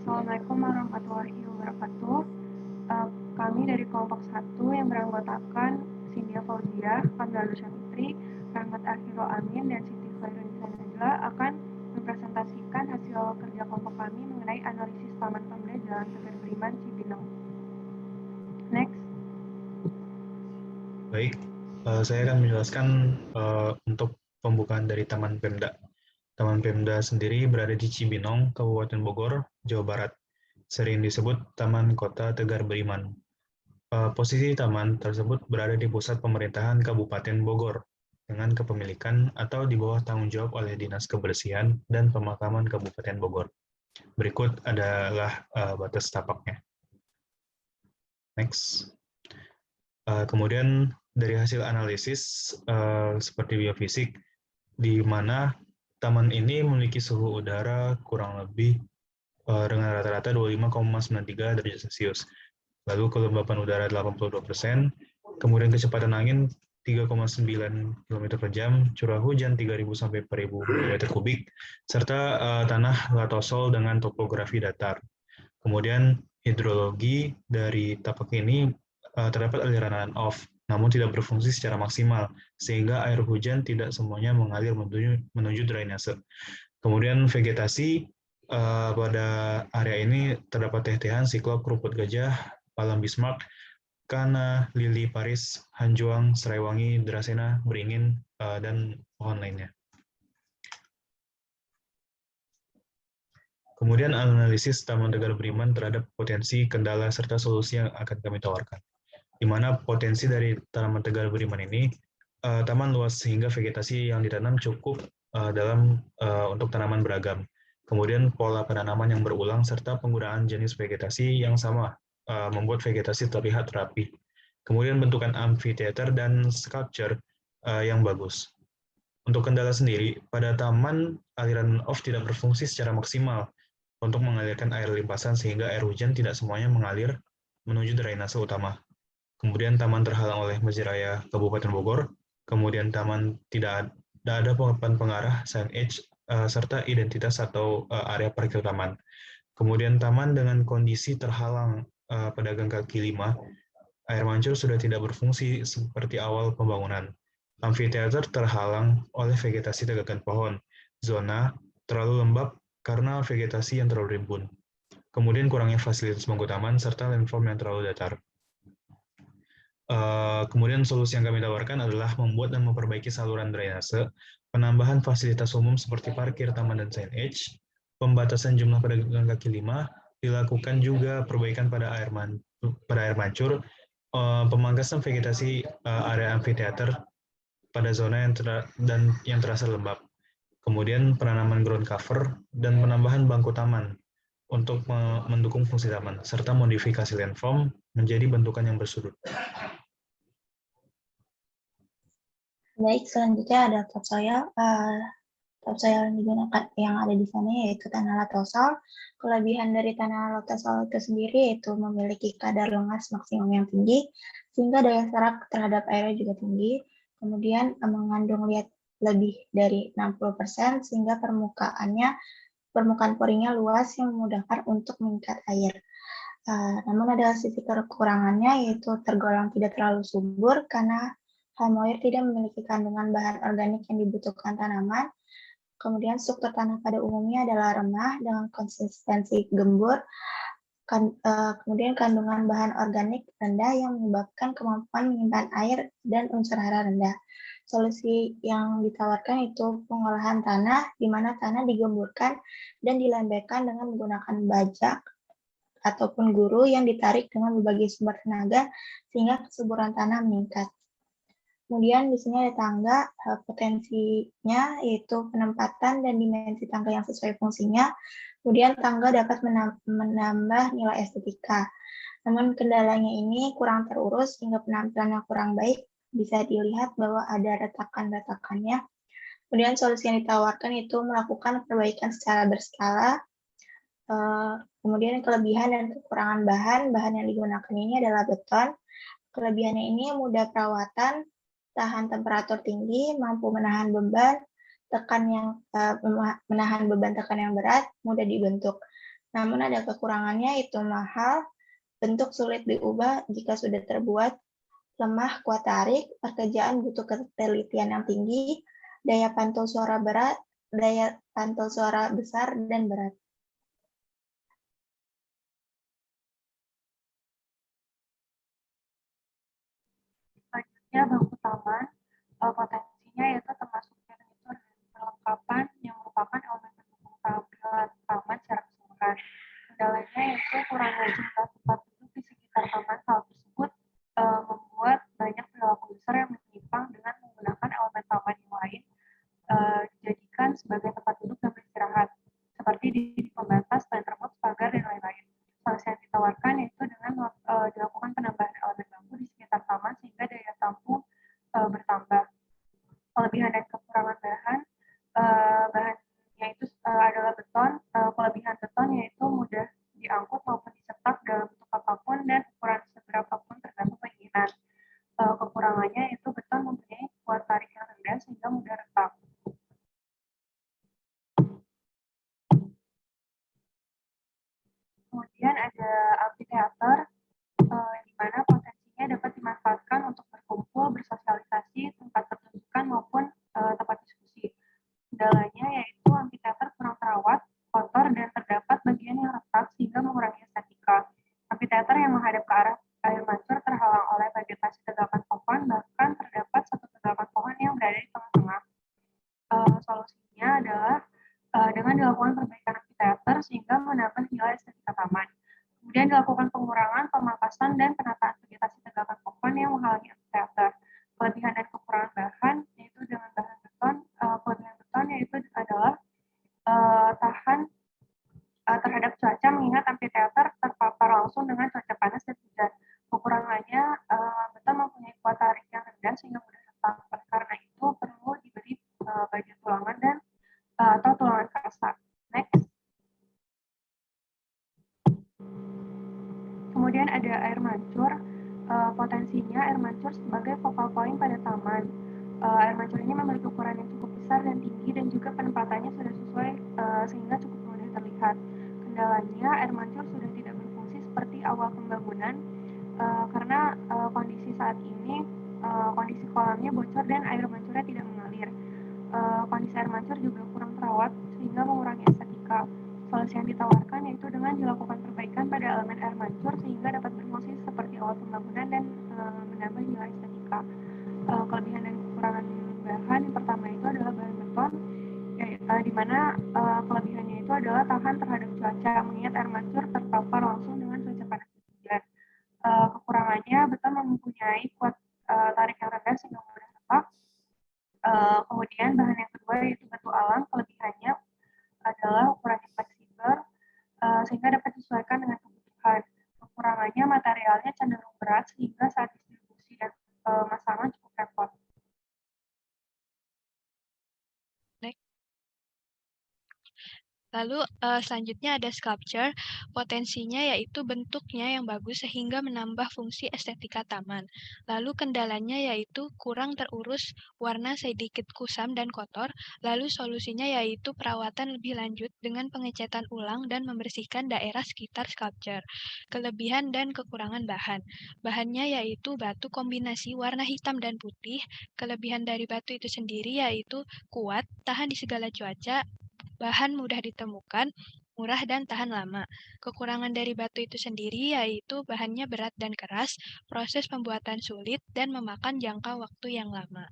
Assalamualaikum warahmatullahi wabarakatuh. Kami dari kelompok 1 yang beranggotakan Cynthia Fauzia, Kamila Fitri, Rahmat Akhiro Amin, dan Siti Khairunnisa Najla akan mempresentasikan hasil kerja kelompok kami mengenai analisis Taman Pemda Jalan Tegar Beriman, Cibinong. Next. Baik, saya akan menjelaskan untuk pembukaan dari Taman Pemda. Taman Pemda sendiri berada di Cibinong, Kabupaten Bogor, Jawa Barat. Sering disebut Taman Kota Tegar Beriman. Posisi taman tersebut berada di pusat pemerintahan Kabupaten Bogor, dengan kepemilikan atau di bawah tanggung jawab oleh Dinas Kebersihan dan Pemakaman Kabupaten Bogor. Berikut adalah batas tapaknya. Next. Kemudian dari hasil analisis seperti biofisik, di mana taman ini memiliki suhu udara kurang lebih dengan rata-rata 25,93 derajat Celcius. Lalu kelembapan udara 82%, kemudian kecepatan angin 3,9 km per jam, curah hujan 3.000 sampai 4.000 mm3, serta tanah latosol dengan topografi datar. Kemudian hidrologi dari tapak ini terdapat aliran on-off, namun tidak berfungsi secara maksimal, sehingga air hujan tidak semuanya mengalir menuju drainase. Kemudian vegetasi pada area ini terdapat teh-tehan, siklop, keruput gajah, palam Bismarck, kana, lili Paris, hanjuang, serai wangi, drasena, beringin, dan pohon lainnya. Kemudian analisis Taman Tegar Beriman terhadap potensi, kendala, serta solusi yang akan kami tawarkan. Di mana potensi dari Taman Tegar Beriman ini, taman luas sehingga vegetasi yang ditanam cukup untuk tanaman beragam. Kemudian pola penanaman yang berulang serta penggunaan jenis vegetasi yang sama membuat vegetasi terlihat rapi. Kemudian bentukan amphitheater dan sculpture yang bagus. Untuk kendala sendiri, pada taman aliran off tidak berfungsi secara maksimal untuk mengalirkan air limpasan sehingga air hujan tidak semuanya mengalir menuju drainase utama. Kemudian taman terhalang oleh Masjid Raya Kabupaten Bogor, kemudian taman tidak ada papan pengarah, signage, serta identitas atau area parkir taman. Kemudian taman dengan kondisi terhalang pedagang kaki lima, air mancur sudah tidak berfungsi seperti awal pembangunan. Amphitheater terhalang oleh vegetasi tegakan pohon. Zona terlalu lembab karena vegetasi yang terlalu rimbun. Kemudian kurangnya fasilitas bangku taman serta landform yang terlalu datar. Kemudian solusi yang kami tawarkan adalah membuat dan memperbaiki saluran drainase, penambahan fasilitas umum seperti parkir, taman, dan signage, pembatasan jumlah pedagang kaki lima, dilakukan juga perbaikan pada air mancur, pemangkasan vegetasi area amphitheater pada zona yang terasa lembab. Kemudian penanaman ground cover dan penambahan bangku taman untuk mendukung fungsi taman, serta modifikasi landform menjadi bentukan yang bersudut. Baik, selanjutnya ada topsoil. Topsoil yang digunakan yang ada di sana yaitu tanah latosol. Kelebihan dari tanah latosol itu sendiri yaitu memiliki kadar lengas maksimum yang tinggi, sehingga daya serap terhadap airnya juga tinggi. Kemudian mengandung liat lebih dari 60%, sehingga permukaan poringnya luas yang memudahkan untuk mengikat air. Namun ada sisi kekurangannya yaitu tergolong tidak terlalu subur karena Hamoir tidak memiliki kandungan bahan organik yang dibutuhkan tanaman. Kemudian struktur tanah pada umumnya adalah remah dengan konsistensi gembur. Kemudian kandungan bahan organik rendah yang menyebabkan kemampuan menyimpan air dan unsur hara rendah. Solusi yang ditawarkan itu pengolahan tanah, di mana tanah digemburkan dan dilembekkan dengan menggunakan bajak ataupun guru yang ditarik dengan berbagai sumber tenaga sehingga kesuburan tanah meningkat. Kemudian di sini ada tangga, potensinya yaitu penempatan dan dimensi tangga yang sesuai fungsinya. Kemudian tangga dapat menambah nilai estetika. Namun kendalanya ini kurang terurus hingga penampilannya kurang baik. Bisa dilihat bahwa ada retakan-retakannya. Kemudian solusi yang ditawarkan itu melakukan perbaikan secara berskala. Kemudian kelebihan dan kekurangan bahan yang digunakan ini adalah beton. Kelebihannya ini mudah perawatan, tahan temperatur tinggi, mampu menahan beban tekan yang berat, mudah dibentuk. Namun ada kekurangannya, itu mahal, bentuk sulit diubah jika sudah terbuat, lemah kuat tarik, pekerjaan butuh ketelitian yang tinggi, daya pantul suara besar dan berat. Selanjutnya bangku taman, potensinya yaitu termasuk furnitur dan perlengkapan yang merupakan elemen pendukung tampilan taman secara keseluruhan. Kendalanya yaitu kurangnya jumlah tempat duduk di sekitar taman. Hal tersebut membuat banyak perilaku user yang menyimpang dengan menggunakan elemen taman yang lain dijadikan sebagai tempat duduk dan beristirahat, seperti di pembatas, remote, pagar, dan lain-lain. Solusi yang ditawarkan yaitu dengan dilakukan penambahan elemen bambu di sekitar taman sehingga daya tampung bertambah. Kelebihan dan kekurangan bahannya itu adalah beton. Kelebihan beton yaitu mudah diangkut maupun dicetak dalam bentuk apapun dan ukuran seberapapun tergantung keinginan. Kekurangannya yaitu beton mempunyai kuat tarik yang rendah sehingga mudah retak. Kemudian ada amphitheater, di mana potensinya dapat dimanfaatkan untuk berkumpul, bersosialisasi, tempat pertunjukan maupun tempat diskusi. Kendalanya yaitu amphitheater kurang terawat, kotor, dan terdapat bagian yang retak sehingga mengurangi estetika. Amphitheater yang menghadap ke arah air mancur terhalang oleh vegetasi tegakan pohon, bahkan terdapat satu tegakan pohon yang berada di tengah-tengah. Solusinya adalah dengan dilakukan perbaikan amphitheater sehingga menambah nilai estetika taman. Kemudian dilakukan pengurangan, pemangkasan, dan penataan vegetasi tegakan pohon yang menghalangi amphitheater. Kelebihan dan kekurangan bahan yaitu dengan bahan beton. Kelebihan beton yaitu adalah tahan terhadap cuaca mengingat amphitheater terpapar langsung dengan cuaca panas dan hujan. Kekurangannya beton mempunyai kuat tarik yang rendah sehingga mudah retak. Karena itu perlu diberi bagian tulangan dan atau tulangan kasa. Next. Kemudian ada air mancur. Potensinya air mancur sebagai focal point pada taman. Air mancur ini memiliki ukuran yang cukup besar dan tinggi dan juga penempatannya sudah sesuai sehingga cukup mudah terlihat. Kendalanya air mancur sudah tidak berfungsi seperti awal pembangunan karena kondisi saat ini kondisi kolamnya bocor dan air mancurnya tidak mengalir. Kondisi air mancur juga kurang terawat sehingga mengurangi estetika. Solusi yang ditawarkan yaitu dengan dilakukan perbaikan pada elemen air mancur sehingga dapat berfungsi seperti awal pembangunan dan menambah nilai estetika. Kelebihan dan kekurangan bahan yang pertama itu adalah bahan beton, di mana kelebihannya itu adalah tahan terhadap cuaca mengingat air mancur terpapar langsung dengan cuaca panas dan hujan. Kekurangannya beton mempunyai kuat tarik yang rendah sehingga mudah retak. Kemudian bahan yang kedua yaitu batu alam. Kelebihannya adalah ukurannya fleksibel sehingga dapat disesuaikan dengan kebutuhan. Kekurangannya materialnya cenderung berat sehingga saat distribusi dan pemasangan cukup repot. Lalu selanjutnya ada sculpture, potensinya yaitu bentuknya yang bagus sehingga menambah fungsi estetika taman. Lalu kendalanya yaitu kurang terurus, warna sedikit kusam dan kotor. Lalu solusinya yaitu perawatan lebih lanjut dengan pengecatan ulang dan membersihkan daerah sekitar sculpture. Kelebihan dan kekurangan bahan. Bahannya yaitu batu kombinasi warna hitam dan putih. Kelebihan dari batu itu sendiri yaitu kuat, tahan di segala cuaca, bahan mudah ditemukan, murah dan tahan lama. Kekurangan dari batu itu sendiri yaitu bahannya berat dan keras, proses pembuatan sulit, dan memakan jangka waktu yang lama.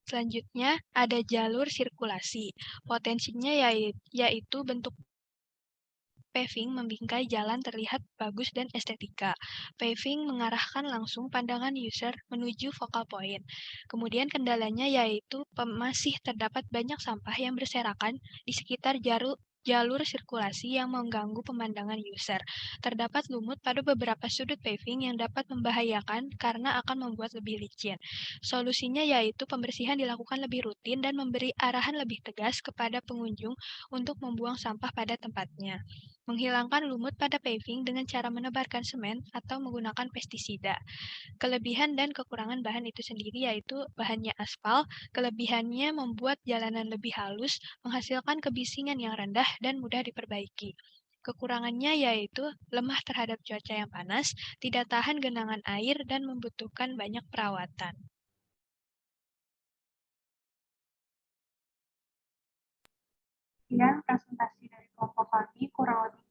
Selanjutnya ada jalur sirkulasi. Potensinya yaitu bentuk paving membingkai jalan terlihat bagus dan estetika. Paving mengarahkan langsung pandangan user menuju focal point. Kemudian kendalanya yaitu masih terdapat banyak sampah yang berserakan di sekitar jalur sirkulasi yang mengganggu pemandangan user. Terdapat lumut pada beberapa sudut paving yang dapat membahayakan karena akan membuat lebih licin. Solusinya yaitu pembersihan dilakukan lebih rutin dan memberi arahan lebih tegas kepada pengunjung untuk membuang sampah pada tempatnya. menghilangkan lumut pada paving dengan cara menebarkan semen atau menggunakan pestisida. Kelebihan dan kekurangan bahan itu sendiri yaitu bahannya aspal, kelebihannya membuat jalanan lebih halus, menghasilkan kebisingan yang rendah dan mudah diperbaiki. Kekurangannya yaitu lemah terhadap cuaca yang panas, tidak tahan genangan air, dan membutuhkan banyak perawatan. Sekian presentasi dari kelompok kami, kurang lebih